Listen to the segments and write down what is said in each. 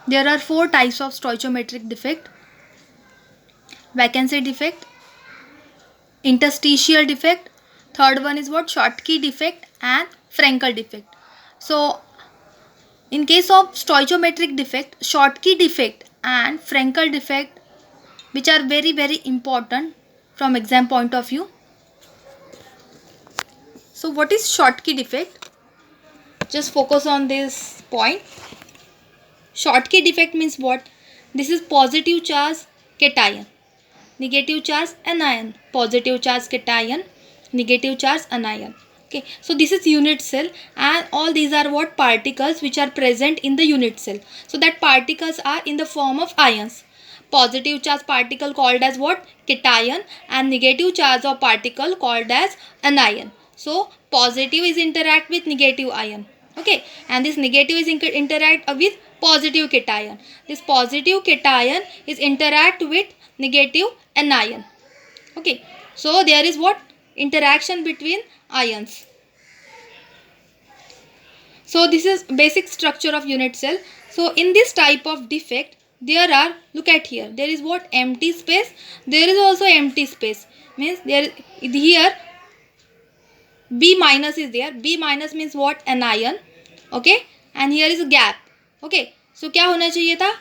There are four types of stoichiometric defect: vacancy defect, interstitial defect, third one is what, Schottky defect, and Frankel defect. So in case of stoichiometric defect, Schottky defect and Frankel defect, which are very important from exam point of view. So what is Schottky defect? Just focus on this point. Schottky defect means what? This is positive charge cation, negative charge anion, positive charge cation, negative charge anion. Okay, so this is unit cell, and all these are what, particles which are present in the unit cell. So that particles are in the form of ions. Positive charge particle called as what, cation, and negative charge of particle called as anion. So positive is interact with negative ion. Okay, and this negative is interact with positive cation. This positive cation is interact with negative anion. Okay, so there is what, interaction between ions. So this is basic structure of unit cell. So in this type of defect, there are, look at here, there is what, empty space, there is also empty space, means there here B minus is there. B minus means what, anion. Okay, and here is a gap. Okay, so क्या होना चाहिए था,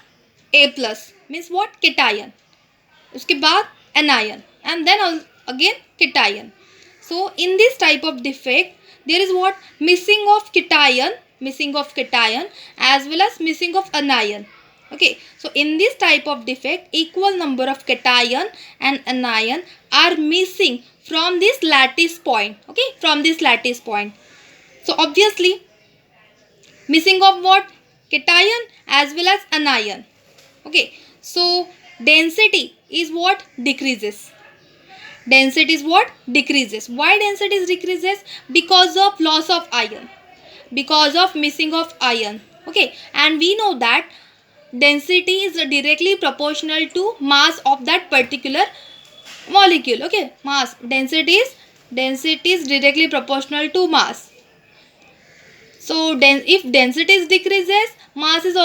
A plus means what, cation, उसके बाद anion, and then again cation. So in this type of defect, there is what, missing of cation as well as missing of anion. Okay, so in this type of defect, equal number of cation and anion are missing from this lattice point. Okay, from this lattice point. So obviously missing of what, cation as well as anion. Okay, so density is what, decreases. Density is what, decreases. Why density is decreases? Because of loss of ion, because of missing of ion. Okay, and we know that density is directly proportional to mass of that particular molecule. Okay, mass, density is directly proportional to mass. So if density is decreases, mass is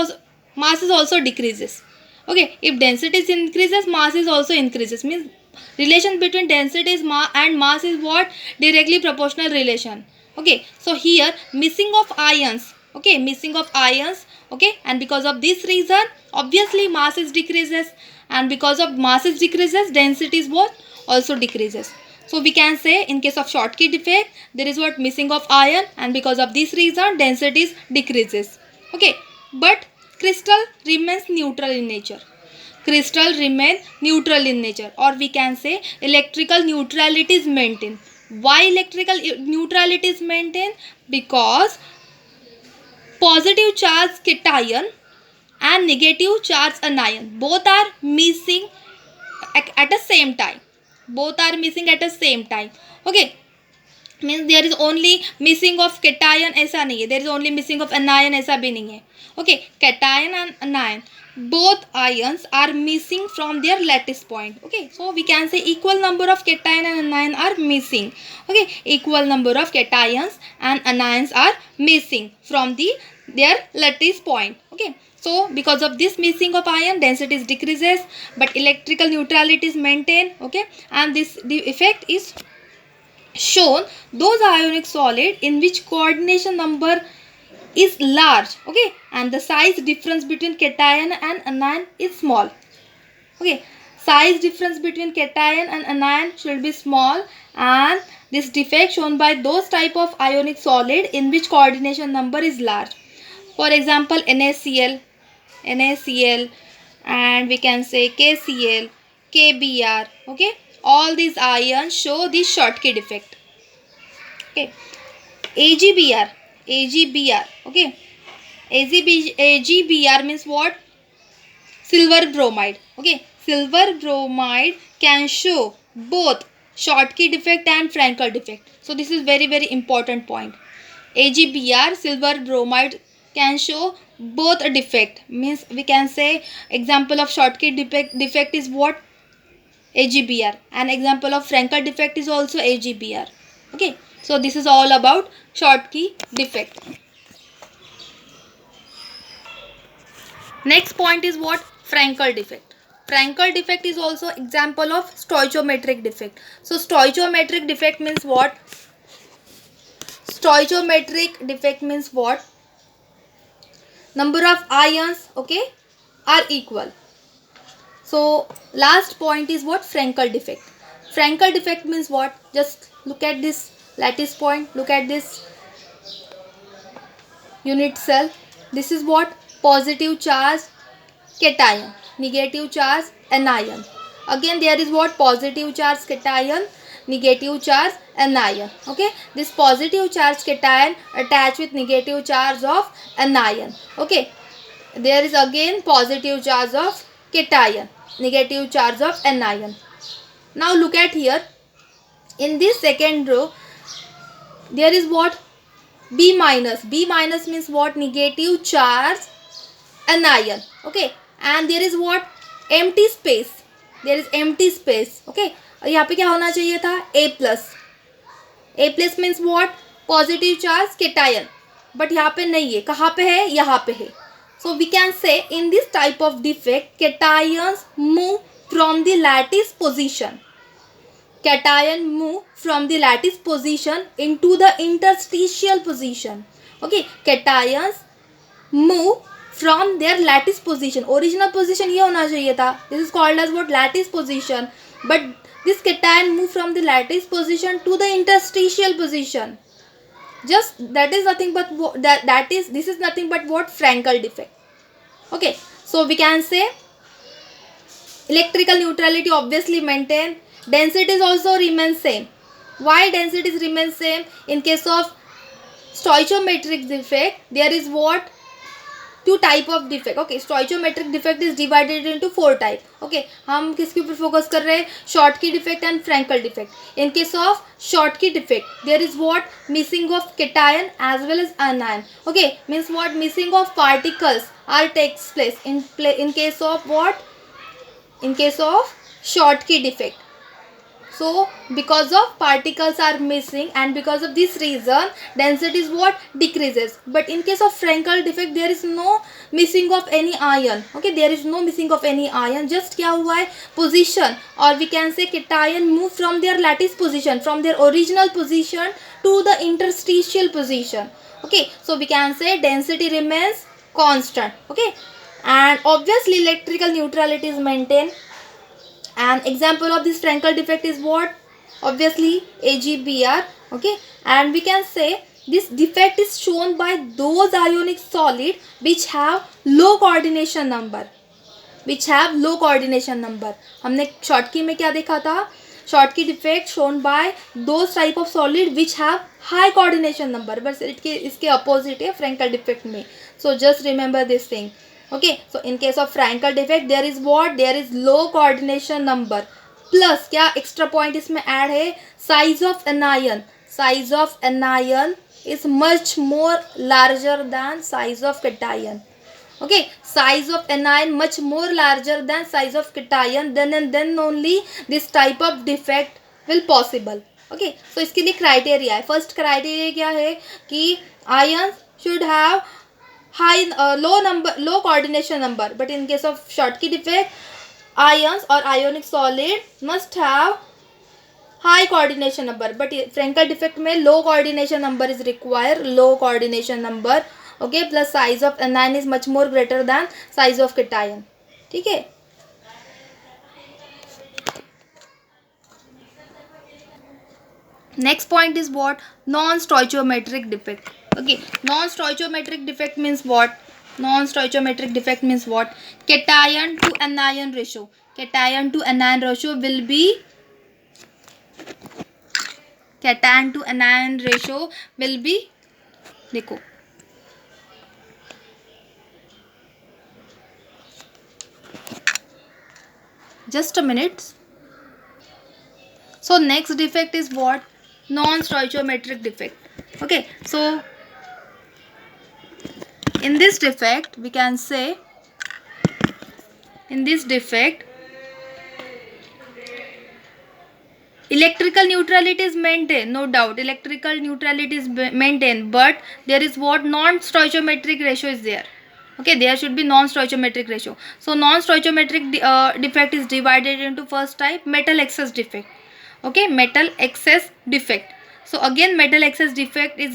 also decreases. Okay, if density is increases, mass is also increases, means relation between density and mass is what, directly proportional relation. Okay, so here missing of ions. Okay, missing of ions. Okay, and because of this reason, obviously mass is decreases, and because of mass is decreases, density is what, also decreases. So we can say in case of Schottky defect, there is what, missing of ion, and because of this reason density decreases. Okay, but crystal remains neutral in nature. Crystal remain neutral in nature, or we can say electrical neutrality is maintained. Why electrical neutrality is maintained? Because positive charge cation and negative charge anion both are missing at the same time. Both are missing at the same time. Okay, means there is only missing of cation, ऐसा नहीं है, there is only missing of anion, ऐसा भी नहीं है. Okay, cation and anion, both ions are missing from their lattice point. Okay, so we can say equal number of cation and anion are missing. Okay, equal number of cations and anions are missing from their lattice point. Okay, so because of this missing of ion, density decreases, but electrical neutrality is maintained. Okay, and the effect is shown those ionic solid in which coordination number is large. Okay, and the size difference between cation and anion is small. Okay, size difference between cation and anion should be small, and this defect shown by those type of ionic solid in which coordination number is large. For example, NaCl, and we can say KCl, KBr. Okay, all these ions show this Schottky defect. Okay, AgBr. Okay, AgBr means what? Silver bromide. Okay, silver bromide can show both Schottky defect and Frankel defect. So this is very important point. AgBr, silver bromide, can show both a defect. Means we can say example of Schottky defect is what? AgBr. An example of Frankel defect is also AgBr. Okay, so this is all about Schottky defect. Next point is what? Frankel defect. Frankel defect is also example of stoichiometric defect. So stoichiometric defect means what? Stoichiometric defect means what? Number of ions, okay, are equal. So last point is what? Frankel defect. Frankel defect means what? Just look at this lattice point. Look at this unit cell. This is what? Positive charge cation, negative charge anion. Again there is what? Positive charge cation, negative charge anion. Okay, this positive charge cation attached with negative charge of anion. Okay, there is again positive charge of cation, negative charge of anion. Now look at here, in this second row there is what? B minus. B minus means what? Negative charge anion. Okay, and there is what? Empty space. There is empty space. Okay, यहाँ पे क्या होना चाहिए था? A plus. A plus means what? Positive charge cation. But यहाँ पे नहीं है. कहाँ पे है? यहाँ पे है. So we can say in this type of defect, cations move from the lattice position. Cation move from the lattice position into the interstitial position. Okay, cations move from their lattice position. Original position ये होना चाहिए था. This is called as what? Lattice position. But this cation move from the lattice position to the interstitial position. Just that is nothing but this is nothing but what? Frankel defect. Okay, so we can say electrical neutrality obviously maintained. Densities also remain same. Why densities remain same? In case of stoichiometric defect, there is what? Two type of defect. Okay, stoichiometric defect is divided into four type. Okay, हम किसके ऊपर focus कर रहे हैं? Schottky defect and Frankel defect. In case of Schottky defect, there is what? Missing of cation as well as anion. Okay, means what? Missing of particles are takes place in case of what? In case of Schottky defect. So because of particles are missing, and because of this reason density is what? Decreases. But in case of Frankel defect there is no missing of any ion. Okay, there is no missing of any ion. Just क्या हुआ है? Position, or we can say cation move from their lattice position, from their original position to the interstitial position. Okay, so we can say density remains constant. Okay, and obviously electrical neutrality is maintained. An example of this Frankel defect is what? Obviously AgBr. Okay, and we can say this defect is shown by those ionic solid which have low coordination number. Which have low coordination number. हमने Schottky में क्या देखा था? Schottky defect shown by those type of solid which have high coordination number. But इसके opposite है Frankel defect में. So just remember this thing. Okay, so in case of Frankel defect there is what? There is low coordination number. Plus क्या extra point इसमें add है? Size of anion. Size of anion is much more larger than size of cation. Okay, size of anion much more larger than size of cation. Then only this type of defect will possible. Okay, so इसके लिए criteria है. First criteria क्या है? कि ions should have low coordination number. But in case of Schottky defect, ions or ionic solid must have high coordination number. But Frankel defect में low coordination number is required. Low coordination number. Okay, plus size of anion is much more greater than size of cation. ठीक है? Next point is what? Non-stoichiometric defect. Okay, non-stoichiometric defect means what? Non-stoichiometric defect means what? Cation to anion ratio. Cation to anion ratio will be cation to anion ratio will be देखो just a minute. So next defect is what? Non-stoichiometric defect. Okay, so in this defect we can say, in this defect electrical neutrality is maintained, no doubt electrical neutrality is maintained, but there is what? Non-stoichiometric ratio is there. Okay, there should be non-stoichiometric ratio. So non-stoichiometric defect is divided into first type, metal excess defect. Okay, metal excess defect. So again, metal excess defect is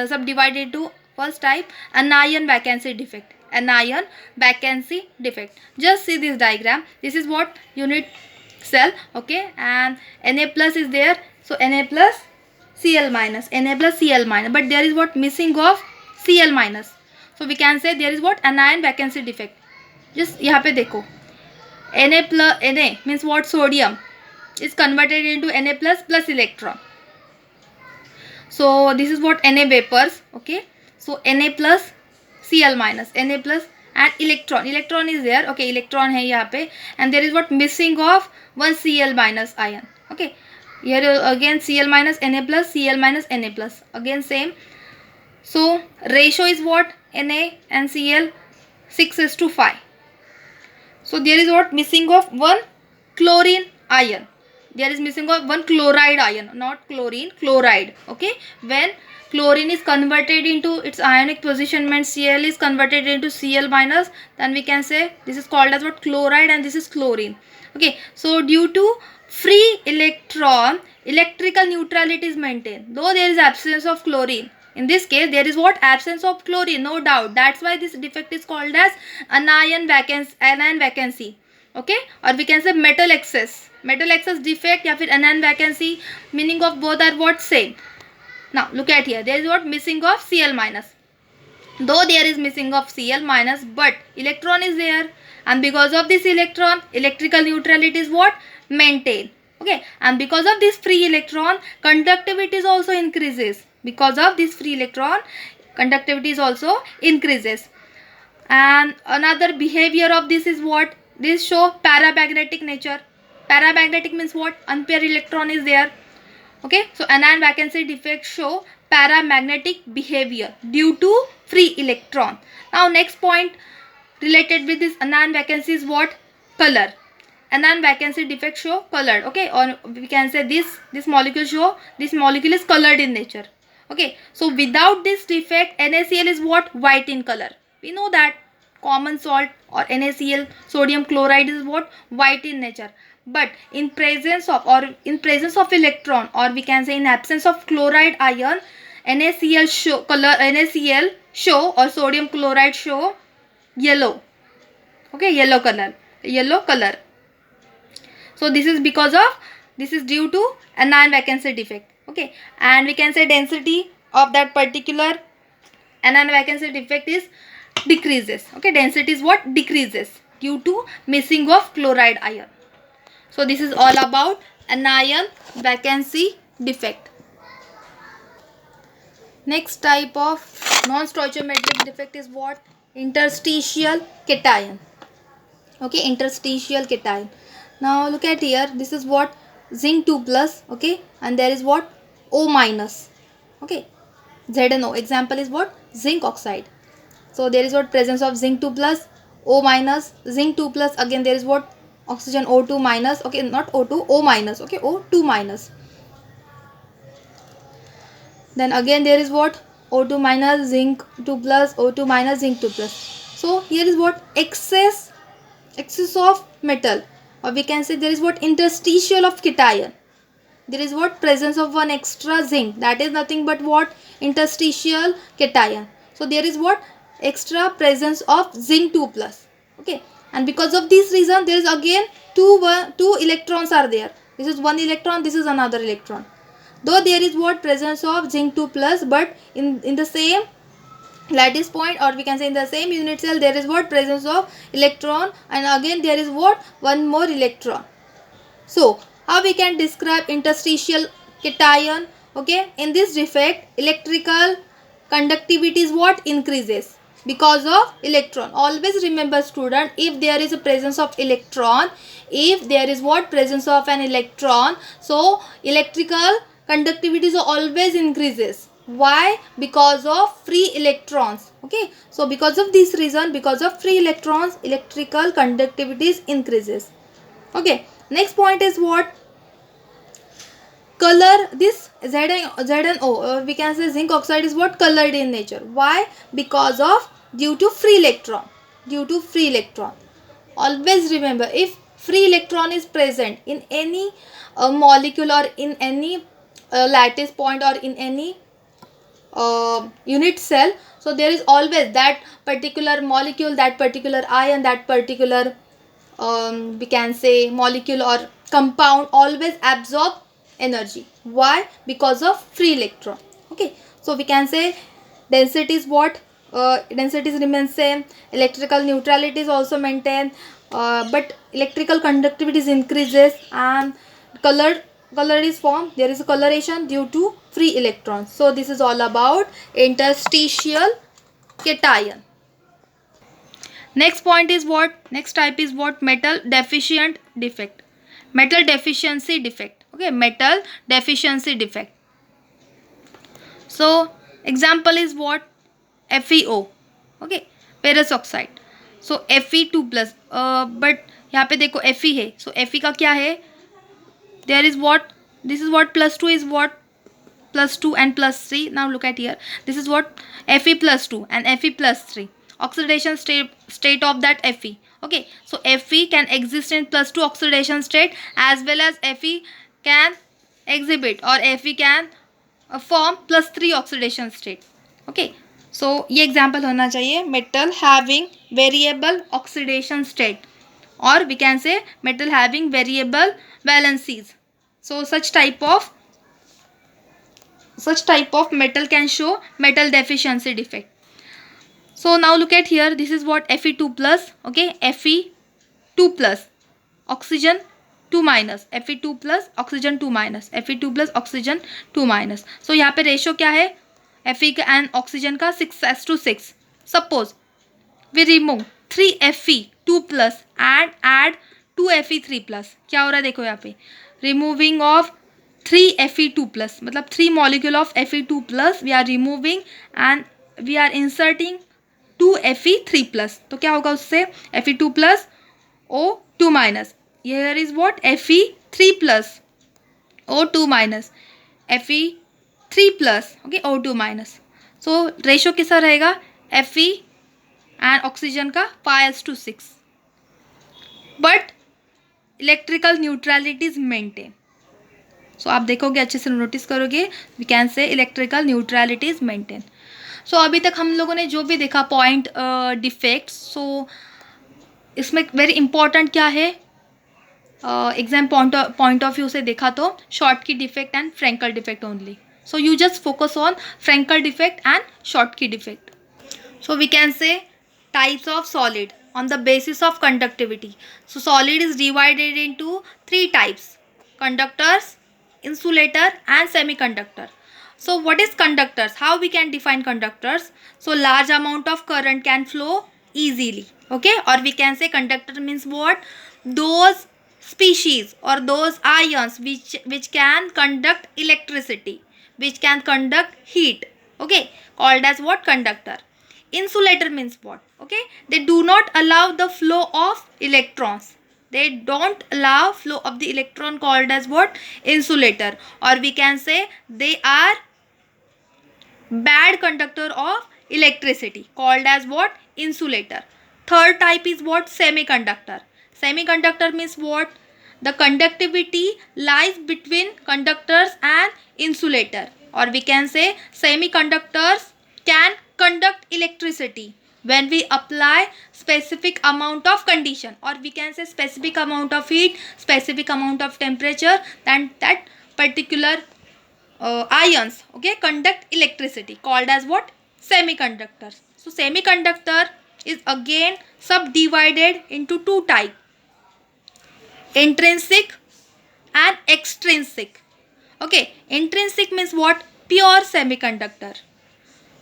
subdivided into first type, anion vacancy defect. Anion vacancy defect. Just see this diagram. This is what unit cell. Okay, and Na plus is there. So Na plus Cl minus, Na plus Cl minus, but there is what missing of Cl minus. So we can say there is what anion vacancy defect. Just यहाँ पे देखो, Na plus Na means what, sodium is converted into Na plus plus electron. So this is what Na vapors. Okay, so Na plus Cl minus, Na plus and electron is there. Okay, electron है यहाँ पे, and there is what missing of one Cl minus ion. Okay, here again Cl minus, Na plus, Cl minus, Na plus, again same. So ratio is what, Na and Cl 6:5. So there is what missing of one chlorine ion. There is missing of one chloride ion, not chlorine, chloride. Okay, when chlorine is converted into its ionic position, means Cl is converted into Cl minus, then we can say this is called as what, chloride, and this is chlorine. Okay, so due to free electron, electrical neutrality is maintained, though there is absence of chlorine. In this case, there is what, absence of chlorine, no doubt. That's why this defect is called as anion vacancy. Okay, or we can say metal excess defect या फिर anion vacancy. Meaning of both are what, same. Now look at here. There is what, missing of Cl minus. Though there is missing of Cl minus, but electron is there, and because of this electron, electrical neutrality is what, maintained. Okay, and because of this free electron, conductivity is also increases. Because of this free electron, conductivity is also increases. And another behavior of this is what, this show paramagnetic nature. Paramagnetic means what, unpaired electron is there. Okay, so anion vacancy defect show paramagnetic behavior due to free electron. Now next point related with this anion vacancy is what, color. Anion vacancy defect show colored. Okay, or we can say this molecule show, this molecule is colored in nature. Okay, so without this defect, NaCl is what, white in color. We know that common salt or NaCl, sodium chloride, is what, white in nature. But in presence of electron, or we can say in absence of chloride ion, NaCl show or sodium chloride show yellow. Okay, yellow color. So this is due to anion vacancy defect. Okay, and we can say density of that particular anion vacancy defect is decreases. Okay, density is what, decreases due to missing of chloride ion. So this is all about anion vacancy defect. Next type of non-stoichiometric defect is what, interstitial cation. Okay, interstitial cation. Now look at here, this is what, zinc 2 plus. Okay, and there is what, O minus. Okay, ZnO, example is what, zinc oxide. So there is what, presence of zinc 2 plus, O minus, zinc 2 plus, again there is what, oxygen O2 minus. Okay, not O2, O minus. Okay, O2 minus. Then again there is what, O2 minus, zinc 2 plus, O2 minus, zinc 2 plus. So here is what, excess of metal, or we can say there is what, interstitial of cation. There is what, presence of one extra zinc, that is nothing but what, interstitial cation. So there is what, extra presence of zinc 2 plus. Okay, and because of this reason, there is again two electrons are there. This is one electron, this is another electron. Though there is what, presence of zinc 2 plus, but in the same lattice point, or we can say in the same unit cell, there is what, presence of electron, and again there is what, one more electron. So how we can describe interstitial cation? Okay, in this defect, electrical conductivity is what, increases because of electron. Always remember student, if there is a presence of electron, if there is what, presence of an electron, so electrical conductivity is always increases. Why? Because of free electrons. Okay, so because of this reason, because of free electrons, electrical conductivity increases. Okay, next point is what, color. This ZnO, we can say zinc oxide, is what, colored in nature. Why? Because of due to free electron. Due to free electron. Always remember, if free electron is present in any molecule or in any lattice point or in any unit cell, so there is always that particular molecule, that particular ion, that particular we can say molecule or compound always absorb energy. Why? Because of free electron. Okay, so we can say density is what? Densities remain same, electrical neutrality is also maintained, but electrical conductivity is increases, and color is formed. There is a coloration due to free electrons. So this is all about interstitial cation. Next point is what? Next type is what? Metal deficient defect. Metal deficiency defect. Okay, metal deficiency defect. So example is what? FeO. Okay, ferrous oxide. So Fe2 plus, but यहाँ पे देखो Fe है. So Fe का क्या है? There is what? This is what? Plus 2 is what? Plus 2 and plus 3. Now look at here. This is what? Fe plus 2 and Fe plus 3. Oxidation state of that Fe. Okay, so Fe can exist in plus 2 oxidation state, as well as Fe can exhibit or Fe can form plus 3 oxidation state. Okay, so ये example होना चाहिए metal having variable oxidation state, or we can say metal having variable valencies. So such type of metal can show metal deficiency defect. So now look at here. This is what? Fe2 plus. Okay, Fe2 plus oxygen 2 minus, Fe2 plus oxygen 2 minus, Fe2 plus oxygen 2 minus. So यहाँ पे ratio क्या है? Fe and oxygen का 6:6. Suppose we remove 3 Fe2 plus and add 2 Fe3 plus. क्या हो रहा है देखो यहाँ पे? Removing of 3 Fe2 plus, मतलब 3 molecule of Fe2 plus we are removing and we are inserting 2 Fe3 plus. तो क्या होगा उससे? Fe2 plus O2 minus. Here is what? Fe3 plus O2 minus, Fe3 plus. Okay, O2 minus. So ratio किसा रहेगा? Fe and oxygen का 5:6. But electrical neutrality is maintained. So आप देखोगे, अच्छे से नोटिस करोगे, we can say electrical neutrality is maintained. So अभी तक हम लोगों ने जो भी देखा पॉइंट डिफेक्ट, सो इसमें वेरी इंपॉर्टेंट क्या है? एग्जाम पॉइंट ऑफ व्यू से देखा तो Schottky defect and Frenkel defect only. So you just focus on Frenkel defect and Schottky defect. So we can say types of solid on the basis of conductivity. So solid is divided into 3 types: conductors, insulator and semiconductor. So what is conductors? How we can define conductors? So large amount of current can flow easily. Okay, or we can say conductor means what? Those species or those ions which can conduct electricity, which can conduct heat. Okay, called as what? Conductor. Insulator means what? Okay, they do not allow the flow of electrons. They don't allow flow of the electron, called as what? Insulator. Or we can say they are bad conductor of electricity, called as what? Insulator. Third type is what? Semiconductor. Semiconductor means what? The conductivity lies between conductors and insulator, or we can say semiconductors can conduct electricity when we apply specific amount of condition, or we can say specific amount of heat, specific amount of temperature, then that particular ions, okay, conduct electricity, called as what? Semiconductors. So semiconductor is again subdivided into 2 types: intrinsic and extrinsic. Okay, intrinsic means what? Pure semiconductor.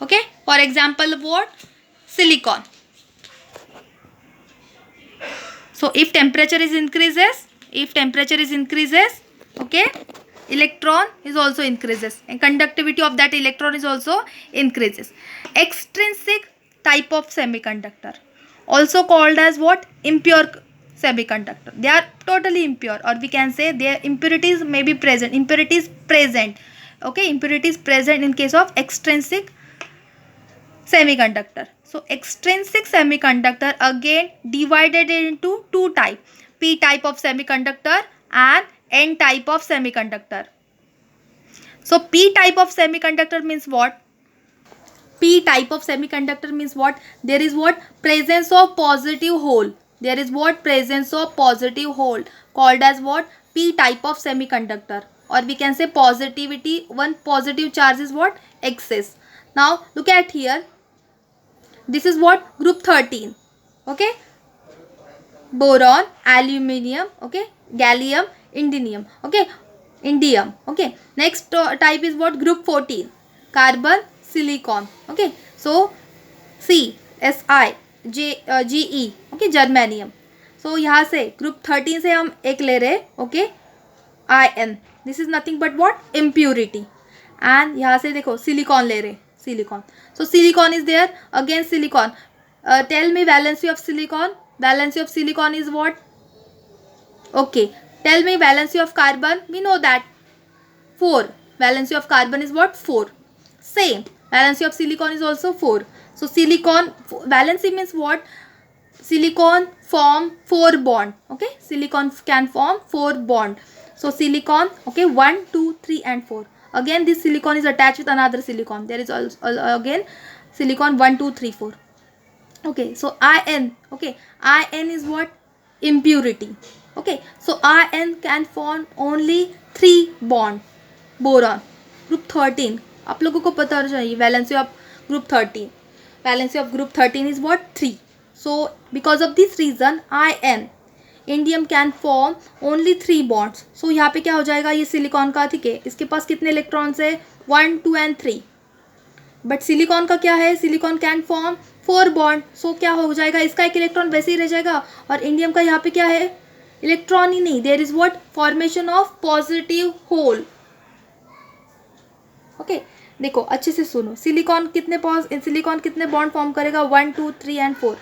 Okay, for example what? Silicon. So if temperature is increases, okay, electron is also increases and conductivity of that electron is also increases. Extrinsic type of semiconductor, also called as what? Impure semiconductor. They are totally impure, or we can say their impurities may be present. Okay, impurities present in case of extrinsic semiconductor. So extrinsic semiconductor again divided into two types, p type of semiconductor and n type of semiconductor. So p type of semiconductor means what? P type of semiconductor means what? There is what? Presence of positive hole. There is what? Presence of positive hole, called as what? P type of semiconductor, or we can say positivity. One positive charge is what? Excess. Now look at here. This is what? Group 13. Okay. Boron, aluminium. Okay. Gallium, indium. Okay. Indium. Okay. Next type is what? Group 14. Carbon, silicon. Okay. So C, S, I, G, E. Okay. Germanium. So यहाँ से group 13 से हम एक ले रहे. Okay. IN. This is nothing but what? Impurity. And यहाँ से देखो सिलिकॉन ले रहे. Silicon. So silicon is there. Again silicon. Tell me valency of silicon. Valency of silicon is what? Okay. Tell me valency of carbon. We know that 4. Valency of carbon is what? 4. Same. Valency of silicon is also 4. So silicon valency means what? Silicon form 4 bond. Okay. Silicon can form 4 bond. So silicon. Okay. 1, 2, 3 and 4. Again this silicon is attached with another silicon. There is also again silicon 1, 2, 3, 4. Okay. So IN. Okay. IN is what? Impurity. Okay. So IN can form only 3 bond. Boron. Group 13. आप लोगों को पता चाहिए valency of group 13. Valency of group 13 is what? 3. So because of this reason IN indium can form only 3 bonds. So यहाँ पे क्या हो जाएगा? ये सिलिकॉन का, ठीक है, इसके पास कितने इलेक्ट्रॉन्स है? 1, 2 and 3. बट सिलिकॉन का क्या है? Silicon can form 4 bond. So क्या हो जाएगा? इसका एक इलेक्ट्रॉन वैसे ही रह जाएगा. और इंडियम का यहाँ पे क्या है? इलेक्ट्रॉन ही नहीं. There is what? Formation of positive hole. Okay. देखो अच्छे से सुनो. सिलिकॉन कितने बॉन्ड फॉर्म करेगा? 1, 2, 3 and 4.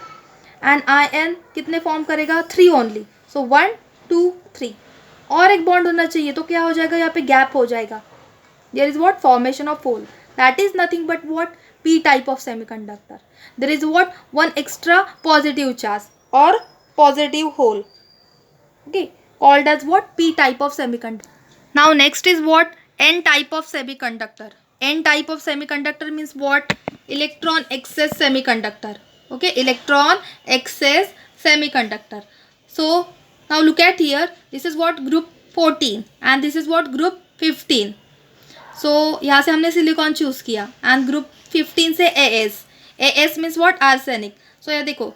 एंड IN कितने फॉर्म करेगा? 3 ओनली. सो 1, 2, 3. और एक बॉन्ड होना चाहिए. तो क्या हो जाएगा? यहाँ पे गैप हो जाएगा. There is what? Formation of hole. That is nothing but what? P type of semiconductor. There is what? One extra positive charge और positive hole. Okay. Called as what? P type of semiconductor. Now next is what? N type of semiconductor. N type of semiconductor means what? Electron excess semiconductor. Okay, electron excess semiconductor. So now look at here. This is what? Group 14 and this is what? Group 15. So यहाँ से हमने silicon choose किया and group 15 से AS. AS means what? Arsenic. So यहाँ देखो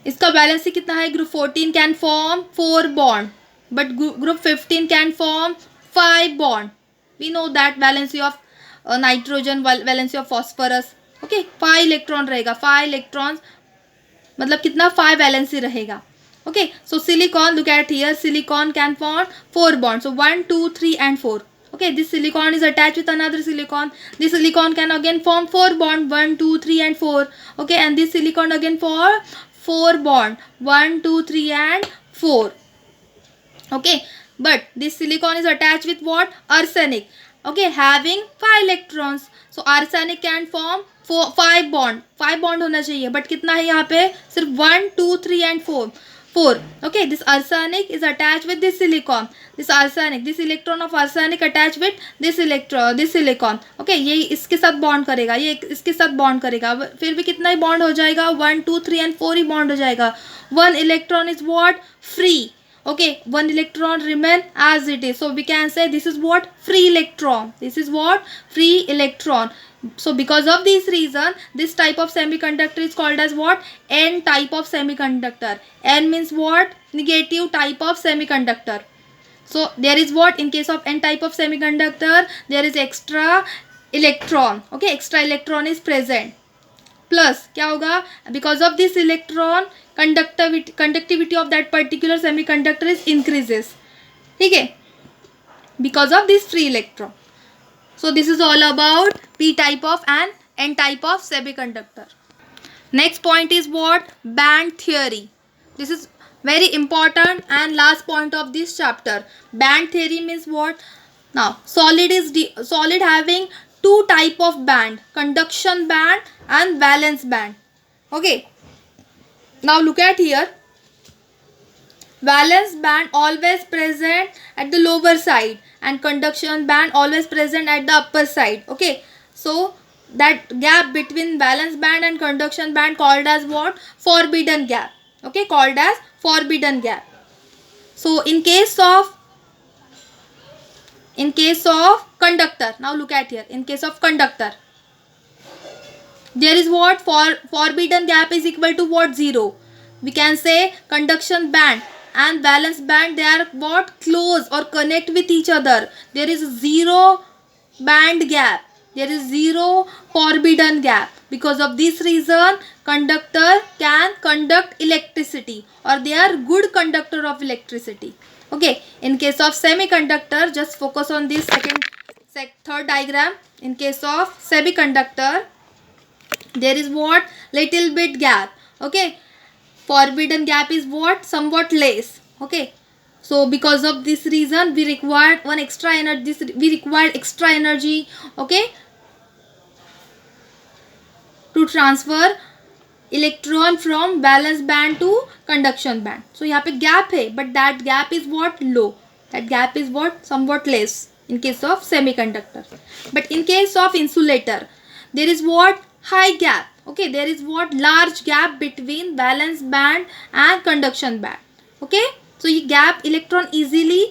इसका valency कितना है? Group 14 can form 4 bond but group 15 can form 5 bond. We know that valency of nitrogen, valency of phosphorus. Okay. 5 electron रहेगा. 5 electrons मतलब कितना? 5 वैलेंसी रहेगा. Okay. So silicon, look at here, silicon can form 4 bond. So 1, 2, 3 and 4. Okay, this silicon is attached with another silicon. This silicon can again form 4 bond. 1, 2, 3 and 4. Okay, and this silicon again for 4 bond. 1, 2, 3 and 4. Okay, but this silicon is attached with what? Arsenic. Okay, having 5 electrons. So arsenic can form 5 bond. 5 bond होना चाहिए. But कितना है यहाँ पे? सिर्फ 1, 2, 3 and 4. Okay, this arsenic is attached with this silicon. This electron of arsenic attached with this silicon. Okay, ये इसके साथ bond करेगा, ये इसके साथ bond करेगा. फिर भी कितना ही bond हो जाएगा? 1, 2, 3 and 4 ही bond हो जाएगा. 1 electron is what? Free. Okay, 1 electron remain as it is. So we can say this is what? Free electron. This is what? Free electron. So because of this reason, this type of semiconductor is called as what? N type of semiconductor. N means what? Negative type of semiconductor. So there is what? In case of N type of semiconductor, there is extra electron. Okay, extra electron is present. Plus क्या होगा? Because of this electron, conductivity of that particular semiconductor is increases. ठीक है? Because of this free electron. So this is all about P type of and N type of semiconductor. Next point is what? Band theory. This is very important and last point of this chapter. Band theory means what? Now solid having two type of band, conduction band and valence band. Okay, now look at here. Valence band always present at the lower side and conduction band always present at the upper side. Okay, so that gap between valence band and conduction band called as what? Forbidden gap. Okay, called as forbidden gap. So in case of conductor, now look at here. In case of conductor, there is what? Forbidden gap is equal to what? 0. We can say conduction band and valence band, they are what? Close or connect with each other. There is 0 band gap. There is 0 forbidden gap. Because of this reason, conductor can conduct electricity, or they are good conductor of electricity. Okay, in case of semiconductor, just focus on this third diagram. In case of semiconductor, there is what? Little bit gap. Okay, forbidden gap is what? Somewhat less. Okay, so because of this reason, we required extra energy. Okay, to transfer electron from valence band to conduction band. So यहाँ पे gap है, but that gap is what? Low. That gap is what? Somewhat less in case of semiconductor. But in case of insulator, there is what? High gap. Okay, there is what? Large gap between valence band and conduction band. Okay, so ये gap electron easily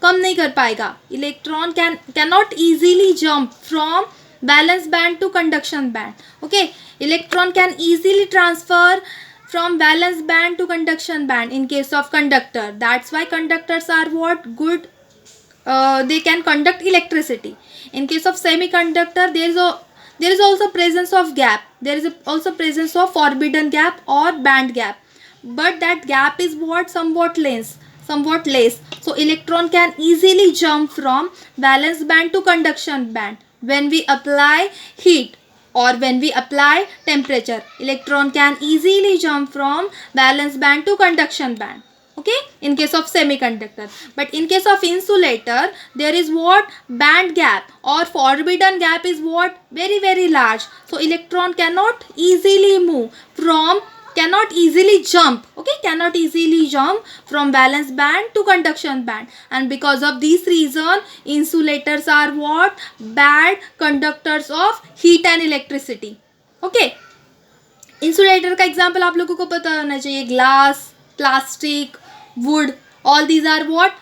कम नहीं कर पाएगा. Electron cannot easily jump from valence band to conduction band. Okay, electron can easily transfer from valence band to conduction band in case of conductor. That's why conductors are what? Good. They can conduct electricity. In case of semiconductor, there is also presence of gap. There is also presence of forbidden gap or band gap, but that gap is what? Somewhat less. So electron can easily jump from valence band to conduction band when we apply heat or when we apply temperature. Electron can easily jump from valence band to conduction band. Okay, in case of semiconductor. But in case of insulator, there is what? Band gap or forbidden gap is what? Very, very large. So electron cannot easily jump. Okay, cannot easily jump from valence band to conduction band. And because of this reason, insulators are what? Bad conductors of heat and electricity. Okay, insulator का example आप लोगों को पता होना चाहिए. Glass, plastic, wood, all these are what?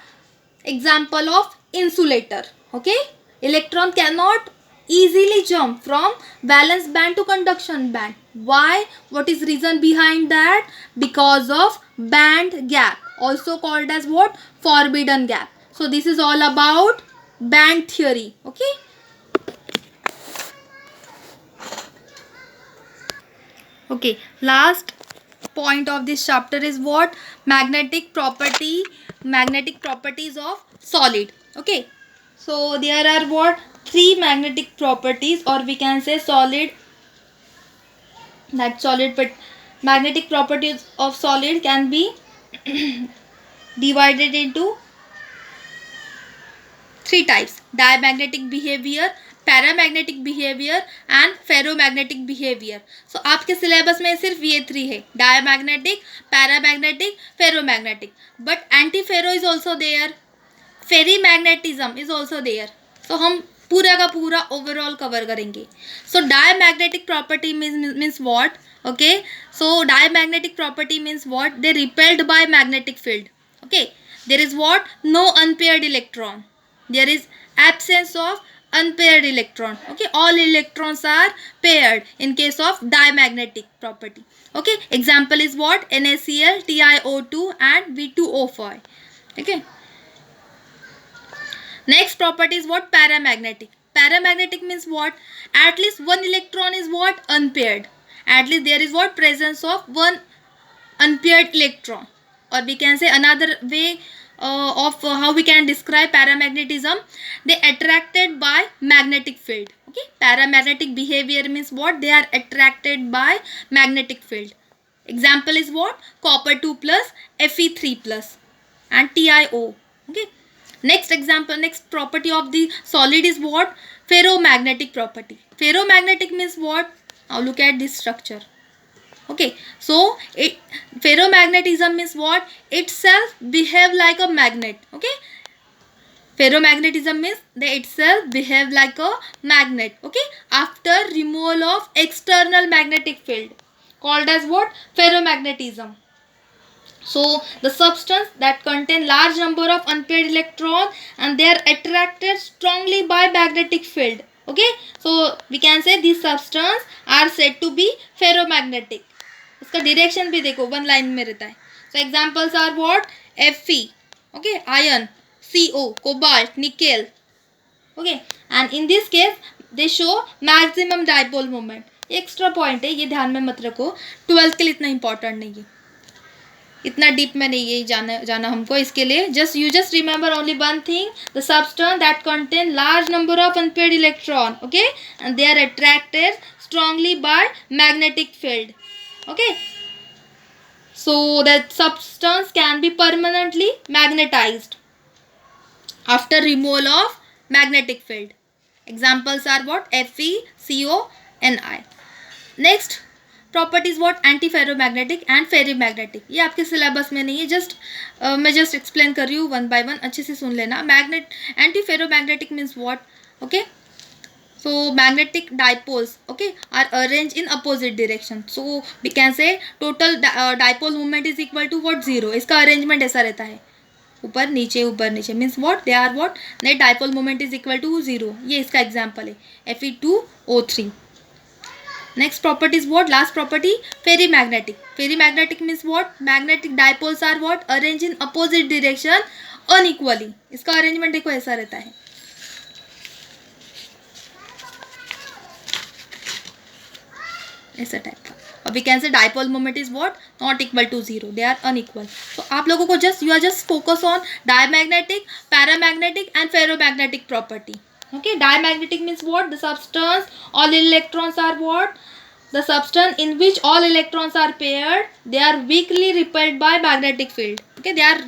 Example of insulator. Okay, electron cannot easily jump from valence band to conduction band. Why? What is reason behind that? Because of band gap, also called as what? Forbidden gap. So this is all about band theory. Okay, okay, last point of this chapter is what? Magnetic properties of solid. Okay, so there are what? 3 magnetic properties, or we can say solid, but magnetic properties of solid can be divided into 3 types: diamagnetic behavior, paramagnetic behaviour and ferromagnetic behaviour. So आपके syllabus में सिर्फ ये 3 है: diamagnetic, paramagnetic, ferromagnetic. But anti ferro is also there, ferrimagnetism is also there. So हम पूरा का पूरा overall cover करेंगे. So diamagnetic property means what? Okay, so diamagnetic property means what? They repelled by magnetic field. Okay, there is what? No unpaired electron. There is absence of unpaired electron. Okay, all electrons are paired in case of diamagnetic property. Okay, example is what? NaCl, TiO2 and V2O5. Okay, next property is what? Paramagnetic. Paramagnetic means what? At least one electron is what? Unpaired. At least there is what? Presence of one unpaired electron. Or we can say another way of how we can describe paramagnetism: they attracted by magnetic field. Okay, paramagnetic behavior means what? They are attracted by magnetic field. Example is what? Copper 2 plus, Fe3 plus and TiO. Okay, Next example, next property of the solid is what? Ferromagnetic property. Ferromagnetic means what? Now look at this structure. Okay, so ferromagnetism means what? Itself behave like a magnet. Okay, ferromagnetism means they itself behave like a magnet. Okay, after removal of external magnetic field, called as what? Ferromagnetism. So the substance that contain large number of unpaired electrons and they are attracted strongly by magnetic field. Okay, so we can say these substance are said to be ferromagnetic. इसका direction भी देखो one line में रहता है. So examples are what? Fe, okay, iron, Co, cobalt, nickel. Okay, and in this case they show maximum dipole moment. Extra point है, ये ध्यान में मत रखो, 12th के लिए इतना इंपॉर्टेंट नहीं है, इतना डीप में नहीं ये जाना हमको. इसके लिए just remember only one thing, the substance that contain large number of unpaired electron, okay, and they are attracted strongly by magnetic field. Okay, so that substance can be permanently magnetized after removal of magnetic field. Examples are what? Fe, Co, Ni. Next property is what? Anti ferromagnetic and ferrimagnetic. ये आपके syllabus में नहीं है, मैं just explain कर रही हूँ one by one, अच्छे से सुन लेना. Magnet anti ferromagnetic means what? Okay, so magnetic dipoles, okay, are arranged in opposite direction. So we can say total dipole moment is equal to what? 0. इसका arrangement ऐसा रहता है, ऊपर नीचे means what? They are what? Net dipole moment is equal to 0. ये इसका example है Fe2O3. Next property is what? Last property, ferrimagnetic. Ferrimagnetic means what? Magnetic dipoles are what? Arranged in opposite direction unequally. इसका arrangement देखो ऐसा रहता है. ऐसा type का. और we can say dipole moment is what? Not equal to 0. They are unequal. तो आप लोगों को you are just focus on diamagnetic, paramagnetic and ferromagnetic property. Okay, diamagnetic means what? The substance all electrons are what? The substance in which all electrons are paired, they are weakly repelled by magnetic field. Okay, they are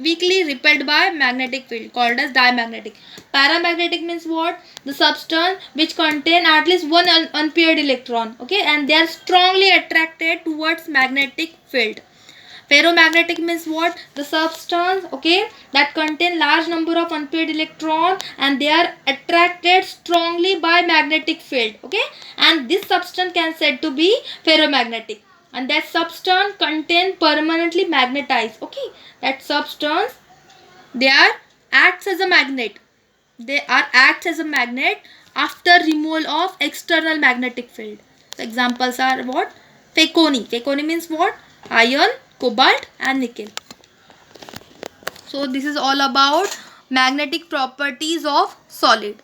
weakly repelled by magnetic field, called as diamagnetic. Paramagnetic means what? The substance which contain at least one unpaired electron. Okay, and they are strongly attracted towards magnetic field. Ferromagnetic means what? The substance, okay, that contain large number of unpaired electrons and they are attracted strongly by magnetic field. Okay, and this substance can said to be ferromagnetic, and that substance contain permanently magnetized. Okay, that substance they are acts as a magnet. They are acts as a magnet after removal of external magnetic field. So examples are what? Faconi. Faconi means what? Iron, cobalt and nickel. So this is all about magnetic properties of solid.